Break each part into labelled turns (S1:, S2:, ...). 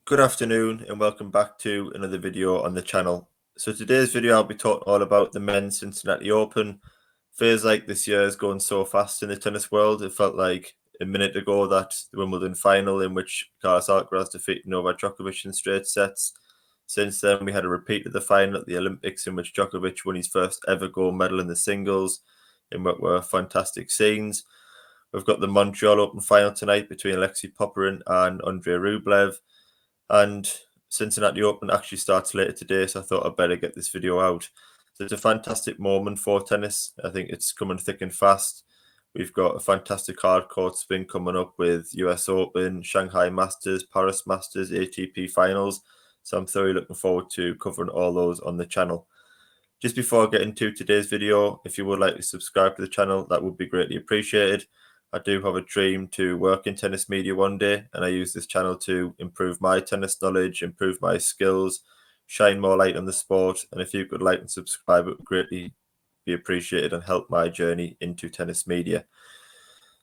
S1: Good afternoon and welcome back to another video on the channel. So today's video I'll be talking all about the men's Cincinnati Open. Feels like this year is going so fast in the tennis world. It felt like a minute ago that the Wimbledon final in which Carlos Alcaraz defeated Novak Djokovic in straight sets. Since then we had a repeat of the final at the Olympics in which Djokovic won his first ever gold medal in the singles in what were fantastic scenes. We've got the Montreal Open final tonight between Alexei Popyrin and Andrey Rublev. And Cincinnati Open actually starts later today, so I thought I'd better get this video out. So it's a fantastic moment for tennis. I think it's coming thick and fast. We've got a fantastic hardcourt spin coming up with US Open, Shanghai Masters, Paris Masters, ATP finals. So I'm thoroughly looking forward to covering all those on the channel. Just before I get into today's video, if you would like to subscribe to the channel, that would be greatly appreciated. I do have a dream to work in tennis media one day, and I use this channel to improve my tennis knowledge, improve my skills, shine more light on the sport. And if you could like and subscribe, it would greatly be appreciated and help my journey into tennis media.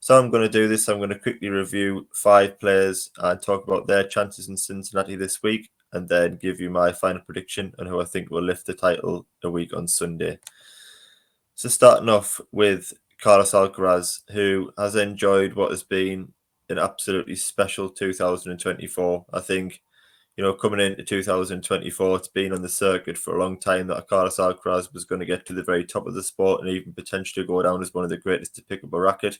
S1: So I'm going to do this. I'm going to quickly review 5 players and talk about their chances in Cincinnati this week, and then give you my final prediction on who I think will lift the title a week on Sunday. So starting off with Carlos Alcaraz, who has enjoyed what has been an absolutely special 2024. I think, coming into 2024, it's been on the circuit for a long time that Carlos Alcaraz was going to get to the very top of the sport and even potentially go down as one of the greatest to pick up a racket.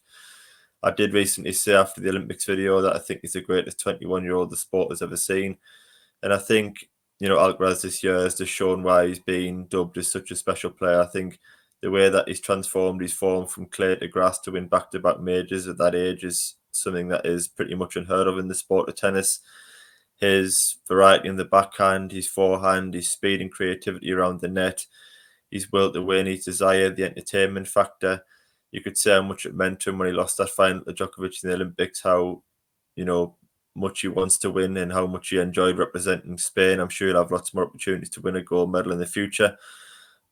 S1: I did recently say after the Olympics video that I think he's the greatest 21-year-old the sport has ever seen. And I think, Alcaraz this year has just shown why he's been dubbed as such a special player. I think the way that he's transformed his form from clay to grass to win back-to-back majors at that age is something that is pretty much unheard of in the sport of tennis. His variety in the backhand, his forehand, his speed and creativity around the net, his will to win, his desire, the entertainment factor. You could say how much it meant to him when he lost that final to Djokovic in the Olympics, how, much he wants to win and how much he enjoyed representing Spain. I'm sure he'll have lots more opportunities to win a gold medal in the future.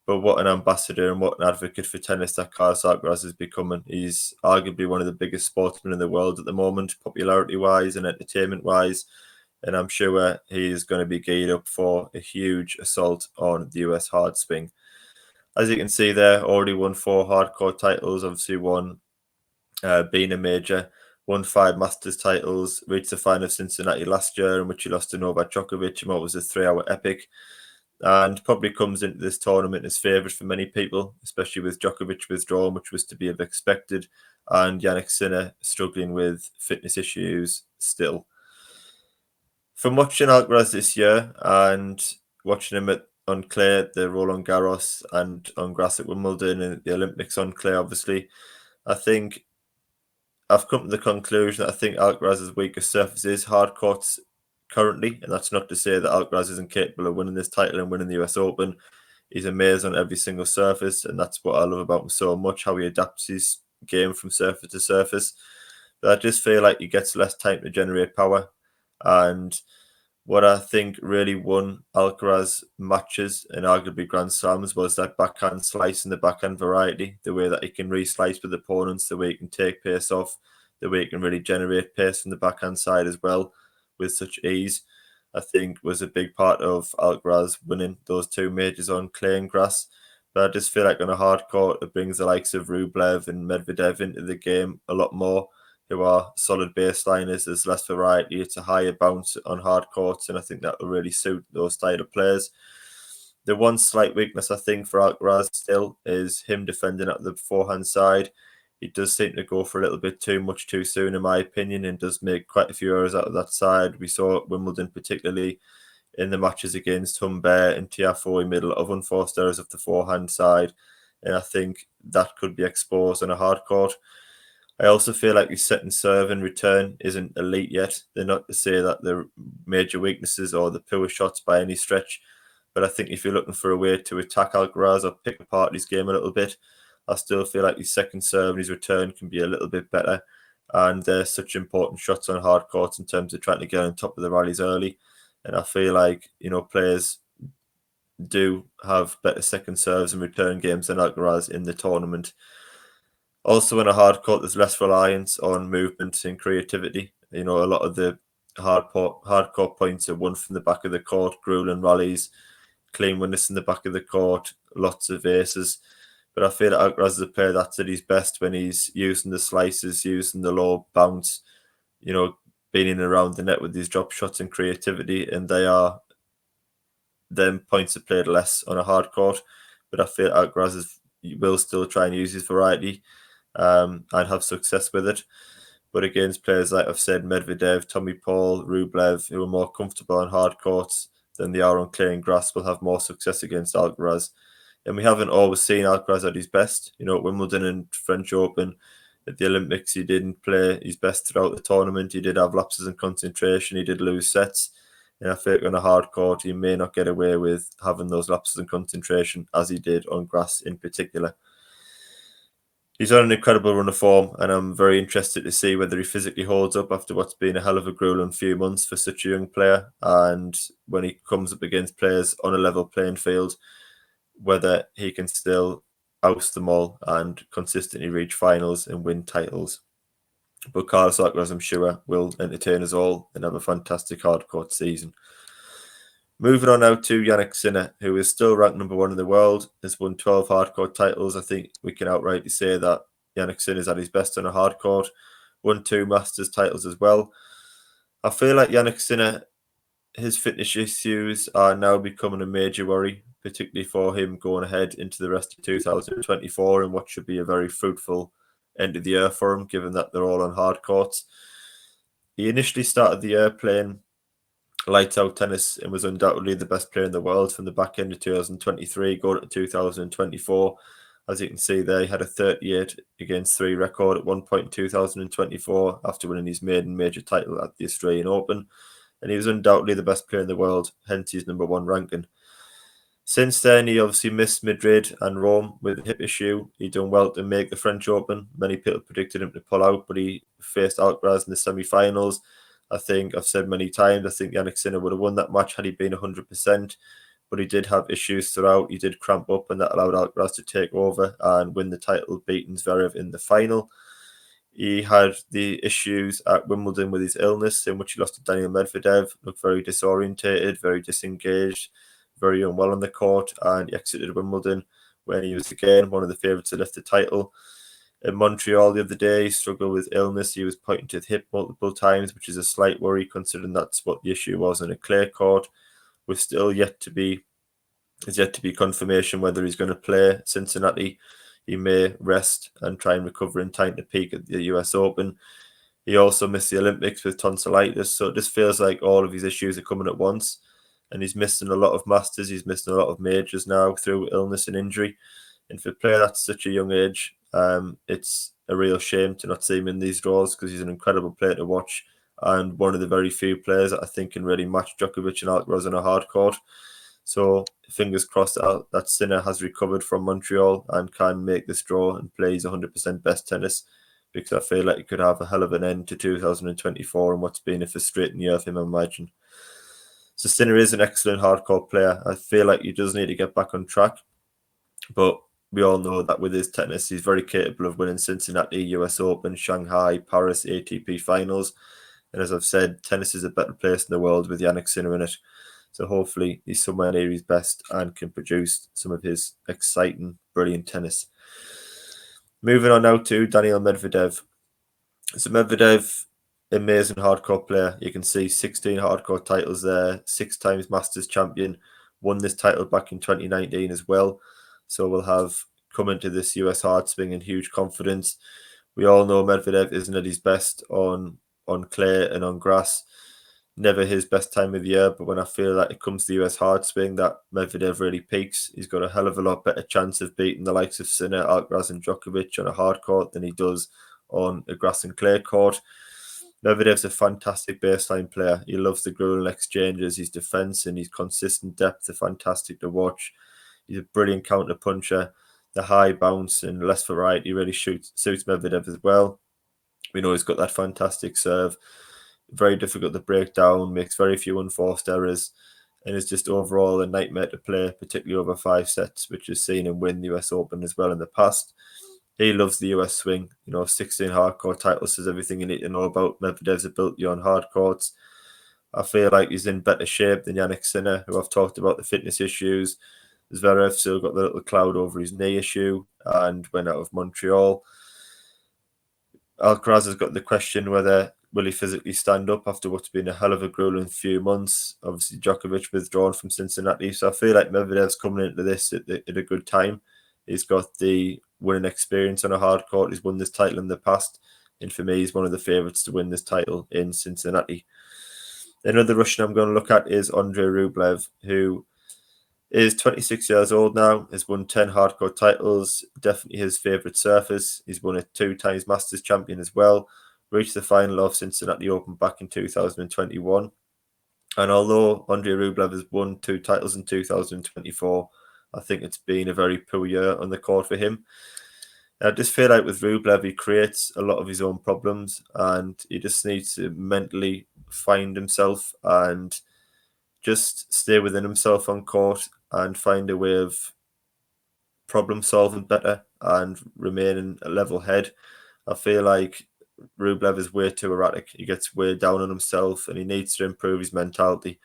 S1: But what an ambassador and what an advocate for tennis that Carlos Alcaraz is becoming. He's arguably one of the biggest sportsmen in the world at the moment, popularity-wise and entertainment-wise. And I'm sure he is going to be geared up for a huge assault on the US hard swing. As you can see there, already won 4 hardcore titles, obviously won being a major, won 5 Masters titles, reached the final of Cincinnati last year in which he lost to Novak Djokovic in what was a 3-hour epic. And probably comes into this tournament as favoured for many people, especially with Djokovic withdrawn, which was to be expected, and Yannick Sinner struggling with fitness issues still. From watching Alcaraz this year and watching him on clay at the Roland Garros and on grass at Wimbledon and the Olympics on clay, obviously, I think I've come to the conclusion that I think Alcaraz's weakest surface is hard courts currently, and that's not to say that Alcaraz isn't capable of winning this title and winning the US Open. He's amazing on every single surface, and that's what I love about him so much, how he adapts his game from surface to surface. But I just feel like he gets less time to generate power, and what I think really won Alcaraz matches and arguably Grand Slams was that backhand slice and the backhand variety, the way that he can re-slice with opponents, the way he can take pace off, the way he can really generate pace from the backhand side as well with such ease, I think was a big part of Alcaraz winning those 2 majors on clay and grass. But I just feel like on a hard court, it brings the likes of Rublev and Medvedev into the game a lot more, who are solid baseliners. There's less variety. It's a higher bounce on hard courts, and I think that will really suit those style of players. The one slight weakness I think for Alcaraz still is him defending at the forehand side. He does seem to go for a little bit too much too soon, in my opinion, and does make quite a few errors out of that side. We saw at Wimbledon, particularly in the matches against Humbert and Tiafoe, he made a lot of unforced errors of the forehand side, and I think that could be exposed on a hard court. I also feel like his set and serve and return isn't elite yet. They're not to say that they're major weaknesses or the poor shots by any stretch, but I think if you're looking for a way to attack Alcaraz or pick apart his game a little bit, I still feel like his second serve and his return can be a little bit better. And they're such important shots on hard courts in terms of trying to get on top of the rallies early. And I feel like, players do have better second serves and return games than Alcaraz in the tournament. Also, in a hard court, there's less reliance on movement and creativity. A lot of the hardcore points are won from the back of the court, grueling rallies, clean winners in the back of the court, lots of aces. But I feel that Alcaraz is a player that's at his best when he's using the slices, using the low bounce, being in and around the net with these drop shots and creativity. And them points are played less on a hard court. But I feel Alcaraz will still try and use his variety and have success with it. But against players like I've said, Medvedev, Tommy Paul, Rublev, who are more comfortable on hard courts than they are on clay and grass, will have more success against Alcaraz. And we haven't always seen Alcaraz at his best. At Wimbledon and French Open, at the Olympics, he didn't play his best throughout the tournament. He did have lapses in concentration. He did lose sets. And I think on a hard court, he may not get away with having those lapses in concentration as he did on grass in particular. He's on an incredible run of form, and I'm very interested to see whether he physically holds up after what's been a hell of a grueling few months for such a young player. And when he comes up against players on a level playing field, whether he can still oust them all and consistently reach finals and win titles. But Carlos Alcaraz, I'm sure, will entertain us all and have a fantastic hardcourt season. Moving on now to Yannick Sinner, who is still ranked number 1 in the world, has won 12 hardcourt titles. I think we can outrightly say that Yannick Sinner is at his best on a hardcourt. Won 2 Masters titles as well. I feel like Yannick Sinner, his fitness issues are now becoming a major worry, particularly for him going ahead into the rest of 2024 and what should be a very fruitful end of the year for him, given that they're all on hard courts. He initially started the year playing lights out tennis and was undoubtedly the best player in the world from the back end of 2023 going to 2024. As you can see there, he had a 38 against 3 record at one point in 2024 after winning his maiden major title at the Australian Open. And he was undoubtedly the best player in the world, hence his number 1 ranking. Since then, he obviously missed Madrid and Rome with a hip issue. He done well to make the French Open. Many people predicted him to pull out, but he faced Alcaraz in the semi-finals. I think I've said many times, I think Yannick Sinner would have won that match had he been 100%, but he did have issues throughout. He did cramp up, and that allowed Alcaraz to take over and win the title, beating Zverev in the final. He had the issues at Wimbledon with his illness, in which he lost to Daniil Medvedev, looked very disorientated, very disengaged, very unwell on the court, and he exited Wimbledon when he was again one of the favourites to lift the title. In Montreal the other day, he struggled with illness. He was pointing to the hip multiple times, which is a slight worry considering that's what the issue was on a clay court. We're still yet to be confirmation whether he's going to play Cincinnati. He may rest and try and recover in time to peak at the US Open. He also missed the Olympics with tonsillitis, so it just feels like all of his issues are coming at once. And he's missing a lot of Masters. He's missing a lot of majors now through illness and injury. And for a player that's such a young age, it's a real shame to not see him in these draws because he's an incredible player to watch and one of the very few players that I think can really match Djokovic and Alcaraz on a hard court. So fingers crossed that Sinner has recovered from Montreal and can make this draw and plays 100% best tennis, because I feel like he could have a hell of an end to 2024 and what's been a frustrating year for him, I imagine. So Sinner is an excellent hardcore player. I feel like he does need to get back on track, but we all know that with his tennis, he's very capable of winning Cincinnati, US Open, Shanghai, Paris, ATP finals. And as I've said, tennis is a better place in the world with Yannick Sinner in it. So hopefully he's somewhere near his best and can produce some of his exciting, brilliant tennis. Moving on now to Daniil Medvedev. So Medvedev, amazing hardcore player. You can see 16 hardcore titles there, 6 times Masters champion, won this title back in 2019 as well. So we'll have come into this US hard swing in huge confidence. We all know Medvedev isn't at his best on clay and on grass. Never his best time of the year, but when I feel that it comes to the US hard swing, that Medvedev really peaks. He's got a hell of a lot better chance of beating the likes of Sinner, Alcaraz and Djokovic on a hard court than he does on a grass and clay court. Medvedev's a fantastic baseline player. He loves the grueling exchanges. His defense and his consistent depth are fantastic to watch. He's a brilliant counter puncher. The high bounce and less variety really suits Medvedev as well. We know he's got that fantastic serve. Very difficult to break down, makes very few unforced errors, and is just overall a nightmare to play, particularly over 5 sets, which has seen him win the US Open as well in the past. He loves the US swing. 16 hardcore titles says everything you need to know about Medvedev's ability on hard courts. I feel like he's in better shape than Yannick Sinner, who I've talked about the fitness issues. Zverev still got the little cloud over his knee issue and went out of Montreal. Alcaraz has got the question whether will he physically stand up after what's been a hell of a grueling few months. Obviously, Djokovic withdrawn from Cincinnati, so I feel like Medvedev's coming into this at a good time. He's got the winning experience on a hard court. He's won this title in the past, and for me, he's one of the favourites to win this title in Cincinnati. Another Russian I'm going to look at is Andrey Rublev, who is 26 years old now, has won 10 hardcore titles, definitely his favourite surface. He's won a 2 times Masters champion as well, reached the final of Cincinnati Open back in 2021. And although Andrey Rublev has won 2 titles in 2024, I think it's been a very poor year on the court for him. I just feel like with Rublev, he creates a lot of his own problems and he just needs to mentally find himself and just stay within himself on court and find a way of problem solving better and remaining a level head. I feel like Rublev is way too erratic. He gets way down on himself and he needs to improve his mentality.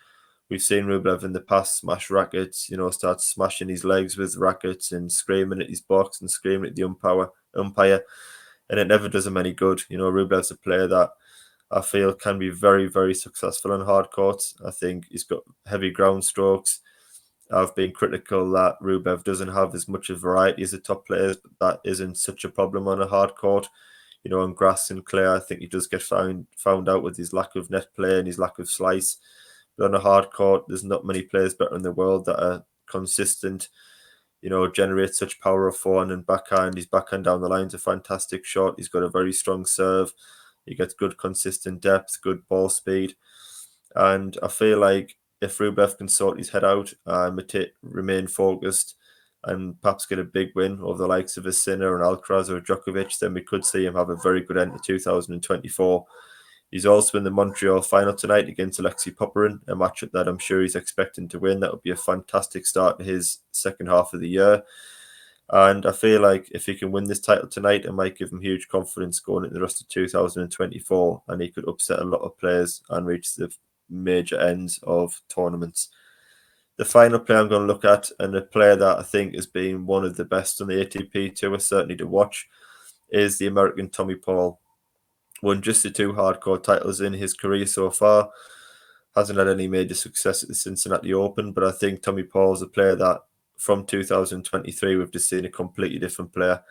S1: We've seen Rublev in the past smash rackets, start smashing his legs with rackets and screaming at his box and screaming at the umpire, and it never does him any good. Rublev's a player that I feel can be very, very successful on hard courts. I think he's got heavy ground strokes. I've been critical that Rublev doesn't have as much of variety as the top players, but that isn't such a problem on a hard court. On grass and clay, I think he does get found out with his lack of net play and his lack of slice. But on a hard court, there's not many players better in the world that are consistent, generate such power of forehand and backhand. His backhand down the line's a fantastic shot. He's got a very strong serve. He gets good consistent depth, good ball speed. And I feel like if Rublev can sort his head out and remain focused and perhaps get a big win over the likes of a Sinner and Alcaraz or Djokovic, then we could see him have a very good end to 2024. He's also in the Montreal final tonight against Alexei Popyrin, a match that I'm sure he's expecting to win. That would be a fantastic start to his second half of the year. And I feel like if he can win this title tonight, it might give him huge confidence going into the rest of 2024, and he could upset a lot of players and reach the major ends of tournaments. The final player I'm going to look at, and a player that I think has been one of the best on the ATP Tour, certainly to watch, is the American Tommy Paul. Won just the 2 hardcore titles in his career so far. Hasn't had any major success at the Cincinnati Open, but I think Tommy Paul's a player that from 2023 we've just seen a completely different player.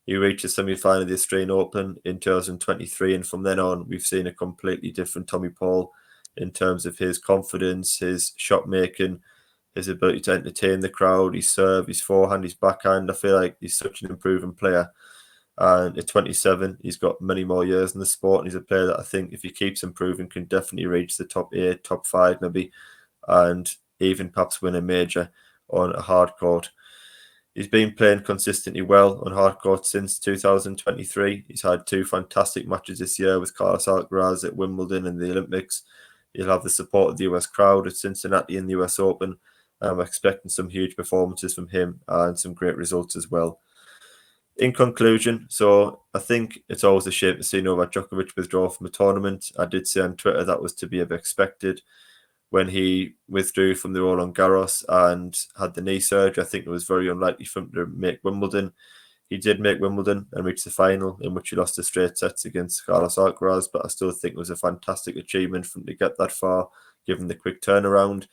S1: He reached the semi-final of the Australian Open in 2023, and from then on we've seen a completely different Tommy Paul in terms of his confidence, his shot making, his ability to entertain the crowd, his serve, his forehand, his backhand. I feel like he's such an improving player. And at 27, he's got many more years in the sport, and he's a player that I think if he keeps improving can definitely reach the top 8, top 5 maybe, and even perhaps win a major on a hard court. He's been playing consistently well on hard court since 2023. He's had 2 fantastic matches this year with Carlos Alcaraz at Wimbledon and the Olympics. He'll have the support of the US crowd at Cincinnati and the US Open. I'm expecting some huge performances from him and some great results as well. In conclusion, so I think it's always a shame to see Novak Djokovic withdraw from the tournament. I did say on Twitter that was to be expected when he withdrew from the Roland Garros and had the knee surgery. I think it was very unlikely for him to make Wimbledon. He did make Wimbledon and reach the final, in which he lost the straight sets against Carlos Alcaraz, but I still think it was a fantastic achievement for him to get that far, given the quick turnaround.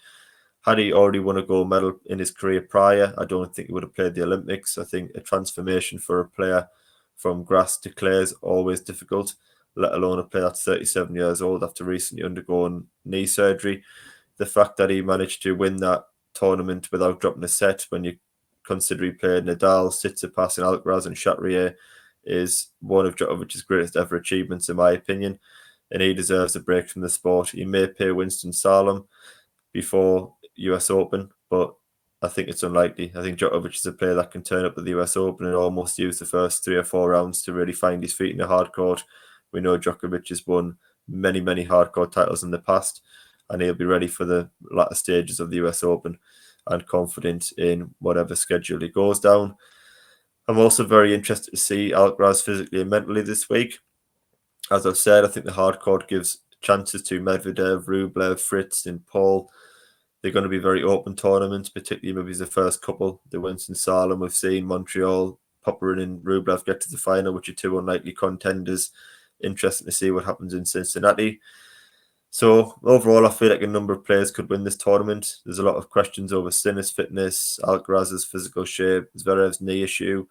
S1: Had he already won a gold medal in his career prior, I don't think he would have played the Olympics. I think a transformation for a player from grass to clay is always difficult, let alone a player that's 37 years old after recently undergoing knee surgery. The fact that he managed to win that tournament without dropping a set when you consider he played Nadal, Tsitsipas and Alcaraz and Chatrier is one of Djokovic's greatest ever achievements in my opinion, and he deserves a break from the sport. He may play Winston-Salem before US Open, but I think it's unlikely. I think Djokovic is a player that can turn up at the US Open and almost use the first 3 or 4 rounds to really find his feet in the hard court. We know Djokovic has won many, many hardcore titles in the past, and he'll be ready for the latter stages of the US Open and confident in whatever schedule he goes down. I'm also very interested to see Alcaraz physically and mentally this week. As I've said, I think the hard court gives chances to Medvedev, Rublev, Fritz, and Paul. They're going to be very open tournaments, particularly maybe the first couple. The Winston-Salem, we've seen Montreal, Popyrin and Rublev get to the final, which are two unlikely contenders. Interesting to see what happens in Cincinnati. So overall, I feel like a number of players could win this tournament. There's a lot of questions over Sinner's fitness, Alcaraz's physical shape, Zverev's knee issue.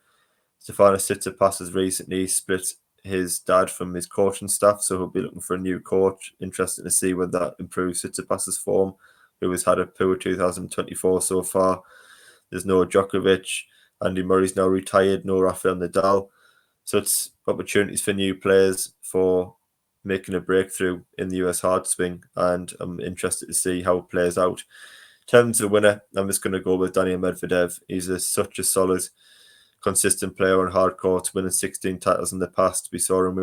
S1: Stefanos Tsitsipas has recently split his dad from his coaching staff, so he'll be looking for a new coach. Interesting to see whether that improves Tsitsipas's form, who has had a poor 2024 so far. There's no Djokovic. Andy Murray's now retired. No Rafael Nadal. So it's opportunities for new players for making a breakthrough in the US hard swing, and I'm interested to see how it plays out. In terms of winner, I'm just going to go with Daniil Medvedev. He's such a solid, consistent player on hard courts, winning 16 titles in the past. We saw him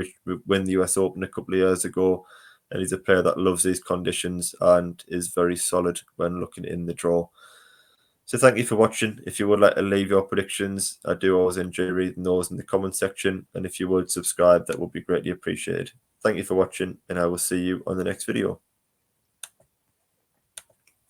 S1: win the US Open a couple of years ago, and he's a player that loves these conditions and is very solid when looking in the draw. So thank you for watching. If you would like to leave your predictions, I do always enjoy reading those in the comment section. And if you would subscribe, that would be greatly appreciated. Thank you for watching, and I will see you on the next video.